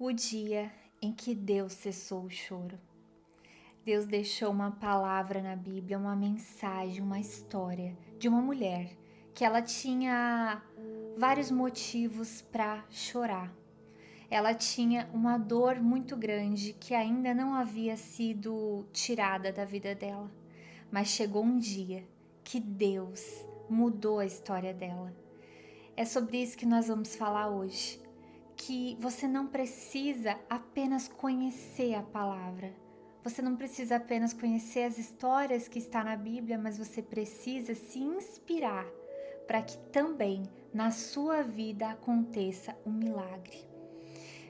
O dia em que Deus cessou o choro. Deus deixou uma palavra na Bíblia, uma mensagem, uma história de uma mulher que ela tinha vários motivos para chorar. Ela tinha uma dor muito grande que ainda não havia sido tirada da vida dela. Mas chegou um dia que Deus mudou a história dela. É sobre isso que nós vamos falar hoje. Que você não precisa apenas conhecer a palavra. Você não precisa apenas conhecer as histórias que está na Bíblia, mas você precisa se inspirar para que também na sua vida aconteça um milagre.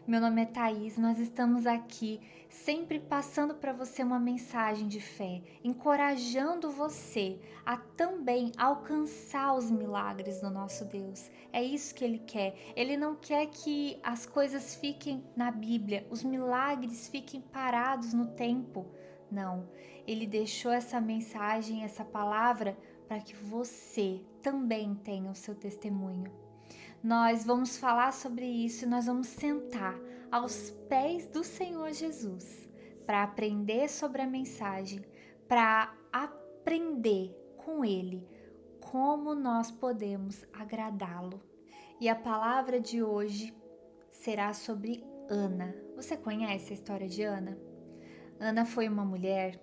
Meu nome é Thaís, nós estamos aqui sempre passando para você uma mensagem de fé, encorajando você a também alcançar os milagres do nosso Deus. É isso que Ele quer. Ele não quer que as coisas fiquem na Bíblia, os milagres fiquem parados no tempo. Não, Ele deixou essa mensagem, essa palavra, para que você também tenha o seu testemunho. Nós vamos falar sobre isso e nós vamos sentar aos pés do Senhor Jesus para aprender sobre a mensagem, para aprender com Ele como nós podemos agradá-lo. E a palavra de hoje será sobre Ana. Você conhece a história de Ana? Ana foi uma mulher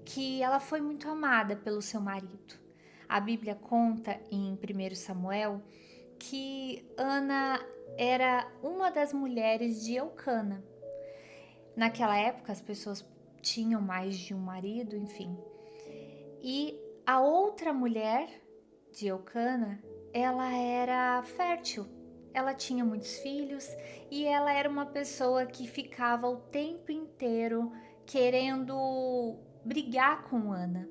que ela foi muito amada pelo seu marido. A Bíblia conta em 1 Samuel que Ana era uma das mulheres de Eucana. Naquela época as pessoas tinham mais de um marido, enfim. E a outra mulher de Eucana, ela era fértil. Ela tinha muitos filhos e ela era uma pessoa que ficava o tempo inteiro querendo brigar com Ana,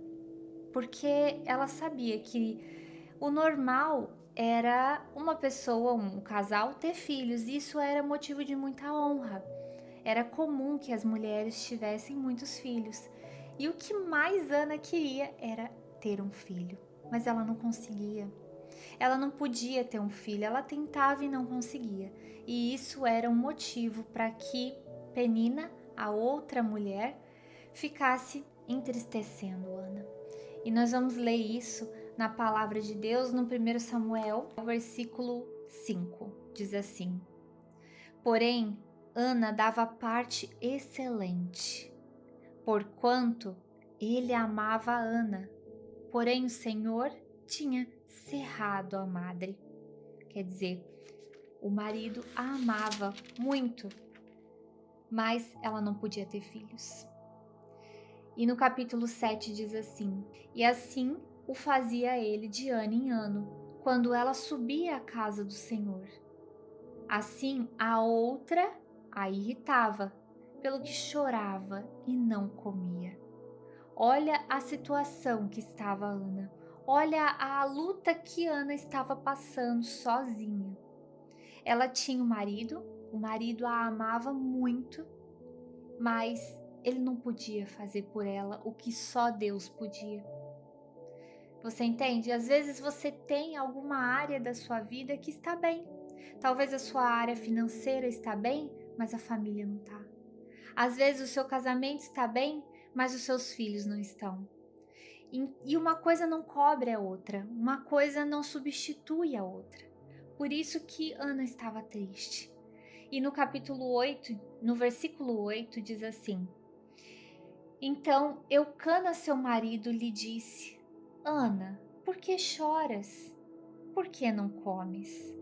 porque ela sabia que o normal era uma pessoa, um casal, ter filhos. Isso era motivo de muita honra. Era comum que as mulheres tivessem muitos filhos. E o que mais Ana queria era ter um filho, mas ela não conseguia. Ela não podia ter um filho, ela tentava e não conseguia. E isso era um motivo para que Penina, a outra mulher, ficasse entristecendo Ana. E nós vamos ler isso na palavra de Deus no 1 Samuel, versículo 5. Diz assim: Porém, Ana dava parte excelente, porquanto ele amava Ana. Porém, o Senhor tinha cerrado a madre. Quer dizer, o marido a amava muito, mas ela não podia ter filhos. E no capítulo 7 diz assim: E assim o fazia ele de ano em ano, quando ela subia à casa do Senhor. Assim a outra a irritava, pelo que chorava e não comia. Olha a situação que estava Ana. Olha a luta que Ana estava passando sozinha. Ela tinha um marido, o marido a amava muito, mas ele não podia fazer por ela o que só Deus podia. Você entende? Às vezes você tem alguma área da sua vida que está bem. Talvez a sua área financeira está bem, mas a família não está. Às vezes o seu casamento está bem, mas os seus filhos não estão. E uma coisa não cobre a outra, uma coisa não substitui a outra. Por isso que Ana estava triste. E no capítulo 8, no versículo 8, diz assim: Então Eucana, seu marido, lhe disse: Ana, por que choras? Por que não comes?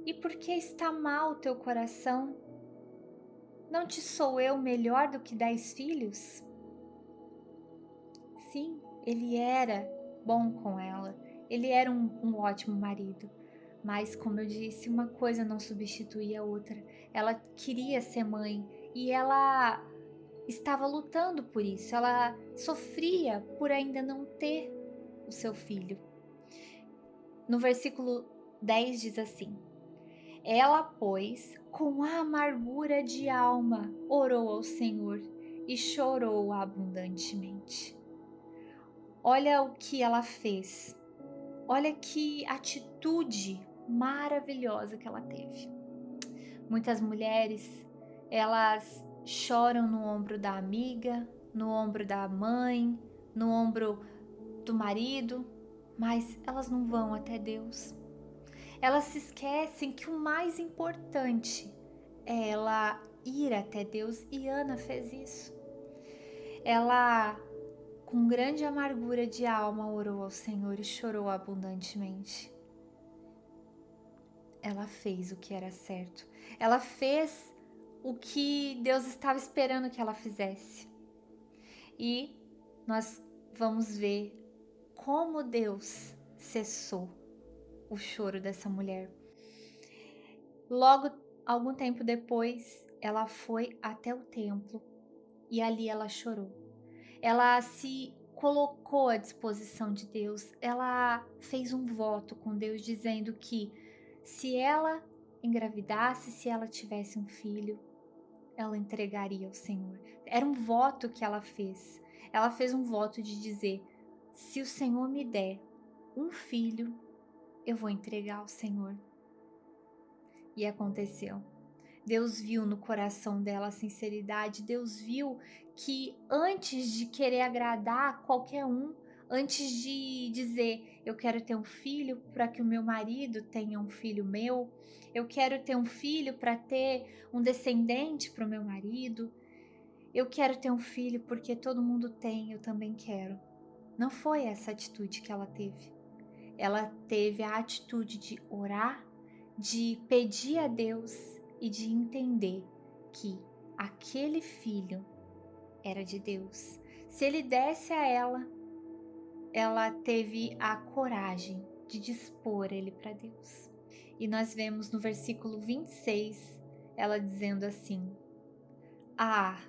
E por que está mal o teu coração? Não te sou eu melhor do que 10 filhos? Sim, ele era bom com ela, ele era um ótimo marido. Mas, como eu disse, uma coisa não substituía a outra. Ela queria ser mãe e ela estava lutando por isso. Ela sofria por ainda não ter o seu filho. No versículo 10 diz assim: Ela, pois, com amargura de alma, orou ao Senhor e chorou abundantemente. Olha o que ela fez. Olha que atitude maravilhosa que ela teve. Muitas mulheres Elas choram no ombro da amiga, no ombro da mãe, no ombro do marido, mas elas não vão até Deus. Elas se esquecem que o mais importante é ela ir até Deus, e Ana fez isso. Ela, com grande amargura de alma, orou ao Senhor e chorou abundantemente. Ela fez o que era certo. Ela fez o que Deus estava esperando que ela fizesse. E nós vamos ver como Deus cessou o choro dessa mulher. Logo, algum tempo depois, ela foi até o templo e ali ela chorou. Ela se colocou à disposição de Deus. Ela fez um voto com Deus dizendo que se ela engravidasse, se ela tivesse um filho, ela entregaria ao Senhor. Era um voto que ela fez. Ela fez um voto de dizer: se o Senhor me der um filho, eu vou entregar ao Senhor. E aconteceu. Deus viu no coração dela a sinceridade. Deus viu que antes de querer agradar qualquer um, antes de dizer eu quero ter um filho para que o meu marido tenha um filho meu, eu quero ter um filho para ter um descendente para o meu marido, eu quero ter um filho porque todo mundo tem, eu também quero. Não foi essa atitude que ela teve. Ela teve a atitude de orar, de pedir a Deus e de entender que aquele filho era de Deus. Se ele desse a ela, ela teve a coragem de dispor ele para Deus. E nós vemos no versículo 26, ela dizendo assim: Ah,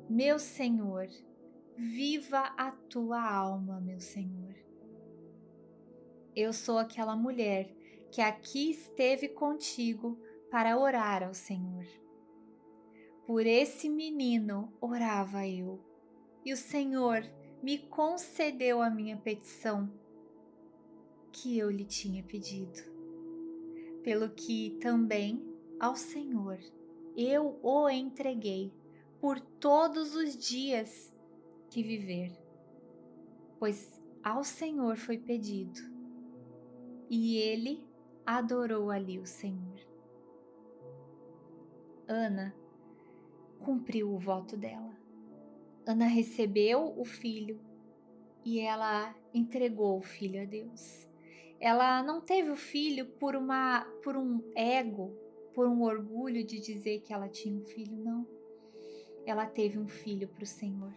meu Senhor, viva a tua alma, meu Senhor. Eu sou aquela mulher que aqui esteve contigo para orar ao Senhor. Por esse menino orava eu, e o Senhor me concedeu a minha petição que eu lhe tinha pedido. Pelo que também ao Senhor eu o entreguei por todos os dias que viver, pois ao Senhor foi pedido, e ele adorou ali o Senhor. Ana cumpriu o voto dela. Ana recebeu o filho e ela entregou o filho a Deus. Ela não teve o filho por um ego, por um orgulho de dizer que ela tinha um filho, não. Ela teve um filho para o Senhor.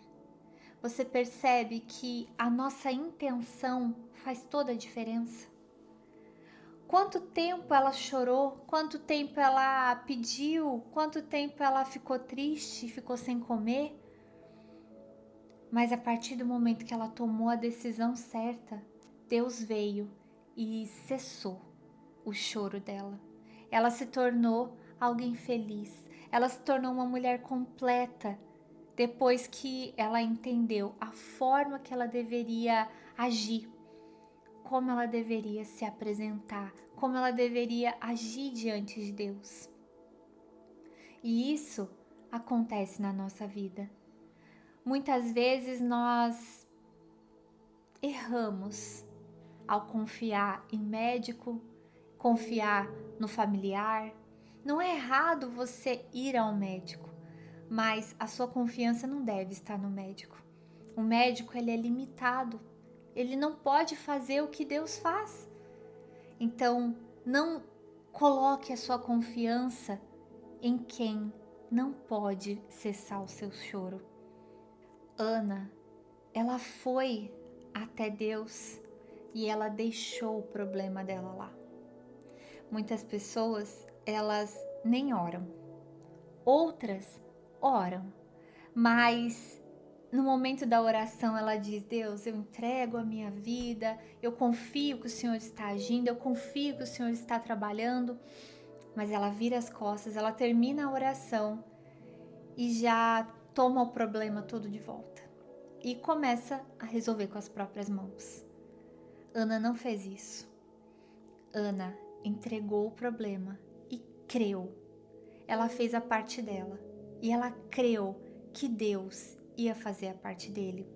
Você percebe que a nossa intenção faz toda a diferença? Quanto tempo ela chorou, quanto tempo ela pediu, quanto tempo ela ficou triste, ficou sem comer. Mas a partir do momento que ela tomou a decisão certa, Deus veio e cessou o choro dela. Ela se tornou alguém feliz, ela se tornou uma mulher completa depois que ela entendeu a forma que ela deveria agir, como ela deveria se apresentar, como ela deveria agir diante de Deus. E isso acontece na nossa vida. Muitas vezes nós erramos ao confiar em médico, confiar no familiar. Não é errado você ir ao médico, mas a sua confiança não deve estar no médico. O médico, ele é limitado. Ele não pode fazer o que Deus faz. Então, não coloque a sua confiança em quem não pode cessar o seu choro. Ana, ela foi até Deus e ela deixou o problema dela lá. Muitas pessoas, elas nem oram. Outras oram, mas no momento da oração ela diz: Deus, eu entrego a minha vida, eu confio que o Senhor está agindo, eu confio que o Senhor está trabalhando. Mas ela vira as costas, ela termina a oração e já toma o problema todo de volta e começa a resolver com as próprias mãos. Ana não fez isso. Ana entregou o problema e creu. Ela fez a parte dela. e ela creu que Deus ia fazer a parte dele.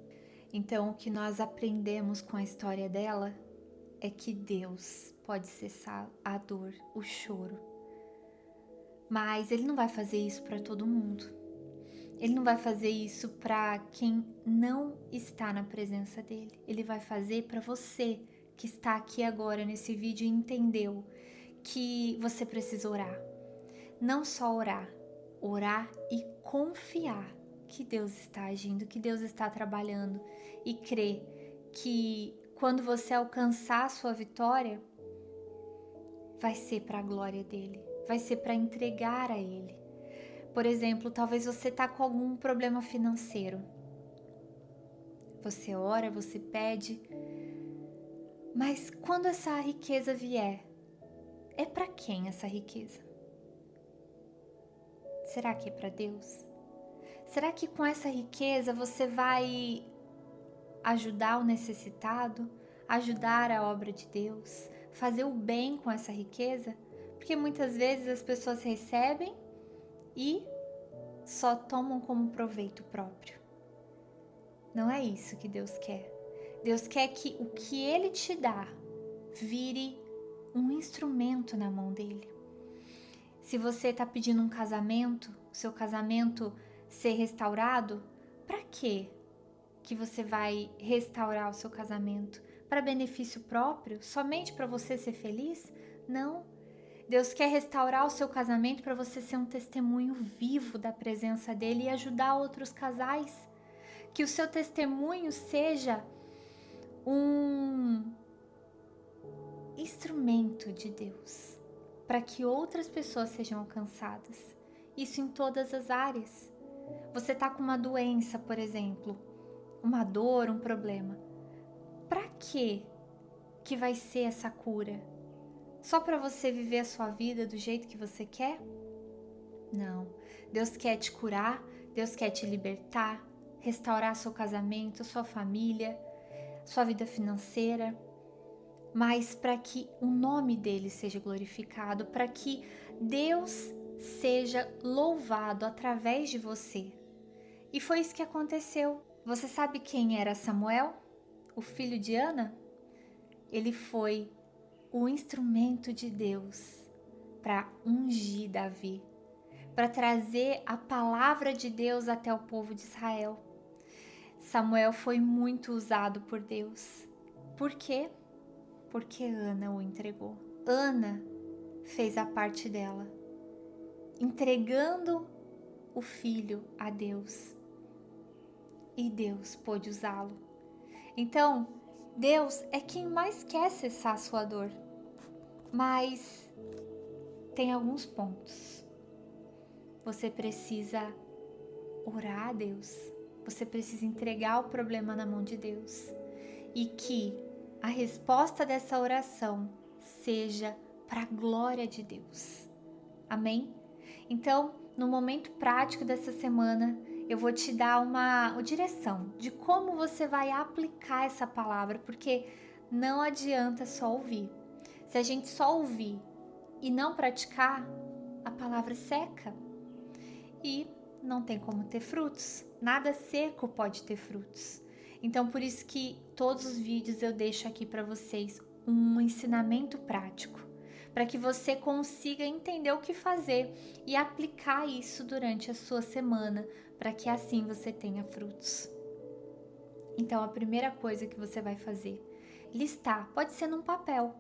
Então, o que nós aprendemos com a história dela é que Deus pode cessar a dor, o choro. Mas Ele não vai fazer isso para todo mundo. Ele não vai fazer isso para quem não está na presença dele. Ele vai fazer para você que está aqui agora nesse vídeo e entendeu que você precisa orar. Não só orar, orar e confiar que Deus está agindo, que Deus está trabalhando e crer que quando você alcançar a sua vitória, vai ser para a glória dele, vai ser para entregar a ele. Por exemplo, talvez você está com algum problema financeiro. Você ora, você pede, mas quando essa riqueza vier, é para quem essa riqueza? Será que é para Deus? Será que com essa riqueza você vai ajudar o necessitado, ajudar a obra de Deus, fazer o bem com essa riqueza? Porque muitas vezes as pessoas recebem e só tomam como proveito próprio. Não é isso que Deus quer. Deus quer que o que Ele te dá vire um instrumento na mão dele. Se você está pedindo um casamento, seu casamento ser restaurado, para quê que você vai restaurar o seu casamento? Para benefício próprio? Somente para você ser feliz? Não. Deus quer restaurar o seu casamento para você ser um testemunho vivo da presença dele e ajudar outros casais. Que o seu testemunho seja um instrumento de Deus para que outras pessoas sejam alcançadas. Isso em todas as áreas. Você está com uma doença, por exemplo, uma dor, um problema. Para que vai ser essa cura? Só para você viver a sua vida do jeito que você quer? Não. Deus quer te curar, Deus quer te libertar, restaurar seu casamento, sua família, sua vida financeira, mas para que o nome dele seja glorificado, para que Deus seja louvado através de você. E foi isso que aconteceu. Você sabe quem era Samuel, o filho de Ana? Ele foi o instrumento de Deus para ungir Davi, para trazer a palavra de Deus até o povo de Israel. Samuel foi muito usado por Deus. Por quê? Porque Ana o entregou. Ana fez a parte dela, entregando o filho a Deus. E Deus pôde usá-lo. Então, Deus é quem mais quer cessar a sua dor. Mas tem alguns pontos. Você precisa orar a Deus. Você precisa entregar o problema na mão de Deus. E que a resposta dessa oração seja para a glória de Deus. Amém? Então, no momento prático dessa semana, eu vou te dar uma direção de como você vai aplicar essa palavra, porque não adianta só ouvir. Se a gente só ouvir e não praticar, a palavra seca e não tem como ter frutos. Nada seco pode ter frutos. Então, por isso que todos os vídeos eu deixo aqui para vocês um ensinamento prático, para que você consiga entender o que fazer e aplicar isso durante a sua semana, para que assim você tenha frutos. Então, a primeira coisa que você vai fazer, listar, pode ser num papel.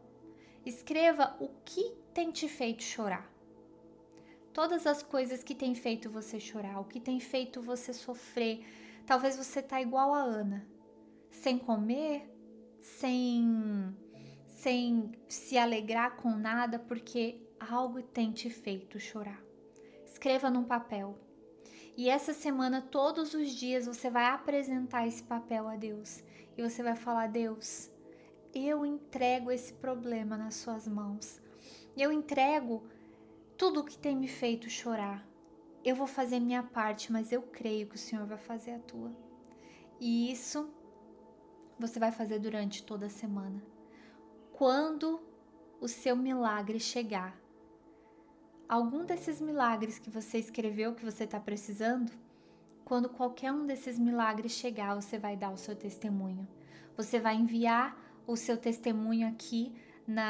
Escreva o que tem te feito chorar. Todas as coisas que tem feito você chorar, o que tem feito você sofrer. Talvez você tá igual a Ana, sem comer, sem se alegrar com nada, porque algo tem te feito chorar. Escreva num papel. E essa semana, todos os dias, você vai apresentar esse papel a Deus. E você vai falar: Deus, eu entrego esse problema nas suas mãos. Eu entrego tudo o que tem me feito chorar. Eu vou fazer minha parte, mas eu creio que o Senhor vai fazer a tua. E isso você vai fazer durante toda a semana. Quando o seu milagre chegar, algum desses milagres que você escreveu que você está precisando, quando qualquer um desses milagres chegar, você vai dar o seu testemunho. Você vai enviar o seu testemunho aqui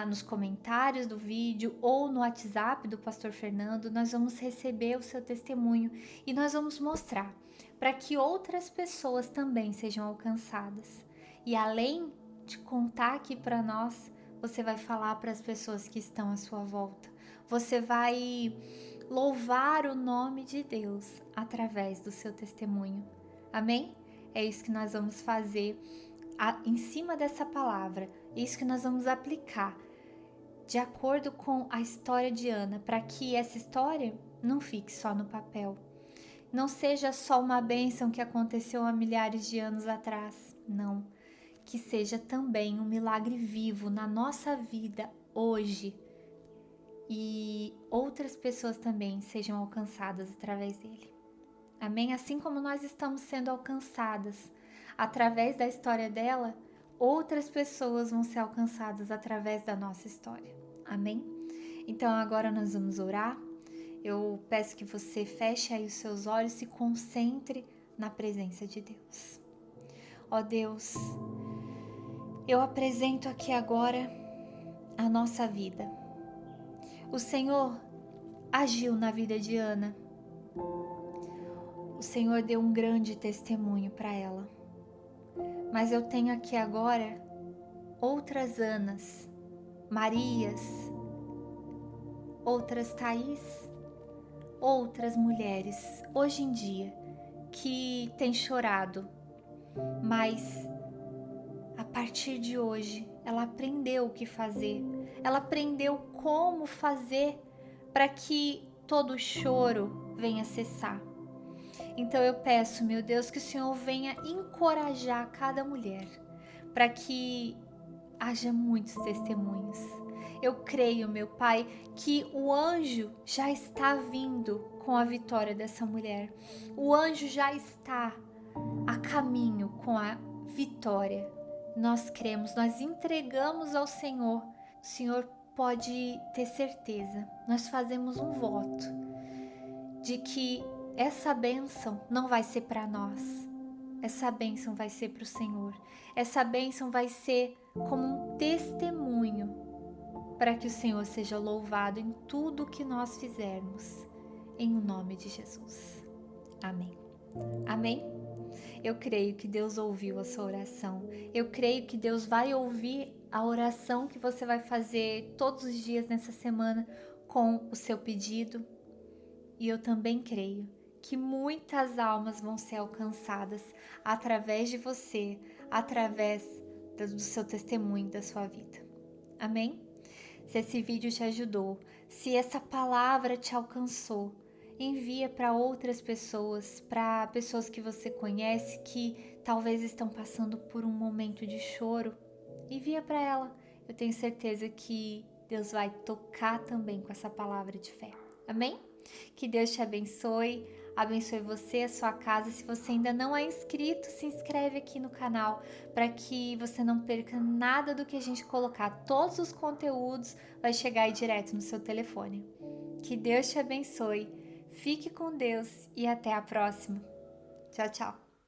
nos comentários do vídeo ou no WhatsApp do Pastor Fernando. Nós vamos receber o seu testemunho e nós vamos mostrar para que outras pessoas também sejam alcançadas. E além de contar aqui para nós, você vai falar para as pessoas que estão à sua volta. Você vai louvar o nome de Deus através do seu testemunho. Amém? É isso que nós vamos fazer em cima dessa palavra. É isso que nós vamos aplicar de acordo com a história de Ana, para que essa história não fique só no papel. Não seja só uma bênção que aconteceu há milhares de anos atrás. Não. Que seja também um milagre vivo na nossa vida hoje. E outras pessoas também sejam alcançadas através dele. Amém? Assim como nós estamos sendo alcançadas através da história dela, outras pessoas vão ser alcançadas através da nossa história. Amém? Então agora nós vamos orar. Eu peço que você feche aí os seus olhos e se concentre na presença de Deus. Ó Deus, eu apresento aqui agora a nossa vida. O Senhor agiu na vida de Ana. O Senhor deu um grande testemunho para ela. Mas eu tenho aqui agora outras Anas, Marias, outras Thaís, outras mulheres hoje em dia que têm chorado, mas a partir de hoje ela aprendeu o que fazer, ela aprendeu como fazer para que todo o choro venha cessar. Então eu peço, meu Deus, que o Senhor venha encorajar cada mulher para que haja muitos testemunhos. Eu creio, meu Pai, que o anjo já está vindo com a vitória dessa mulher. O anjo já está a caminho com a vitória. Nós cremos, nós entregamos ao Senhor. O Senhor pode ter certeza. Nós fazemos um voto de que essa bênção não vai ser para nós. Essa bênção vai ser para o Senhor. Essa bênção vai ser como um testemunho para que o Senhor seja louvado em tudo que nós fizermos. Em nome de Jesus. Amém. Amém? Eu creio que Deus ouviu a sua oração. Eu creio que Deus vai ouvir a oração que você vai fazer todos os dias nessa semana com o seu pedido. E eu também creio que muitas almas vão ser alcançadas através de você, através do seu testemunho, da sua vida. Amém? Se esse vídeo te ajudou, se essa palavra te alcançou, envia para outras pessoas, para pessoas que você conhece que talvez estão passando por um momento de choro. Envia para ela. Eu tenho certeza que Deus vai tocar também com essa palavra de fé. Amém? Que Deus te abençoe. Abençoe você, a sua casa. Se você ainda não é inscrito, se inscreve aqui no canal para que você não perca nada do que a gente colocar. Todos os conteúdos vai chegar aí direto no seu telefone. Que Deus te abençoe. Fique com Deus e até a próxima. Tchau, tchau.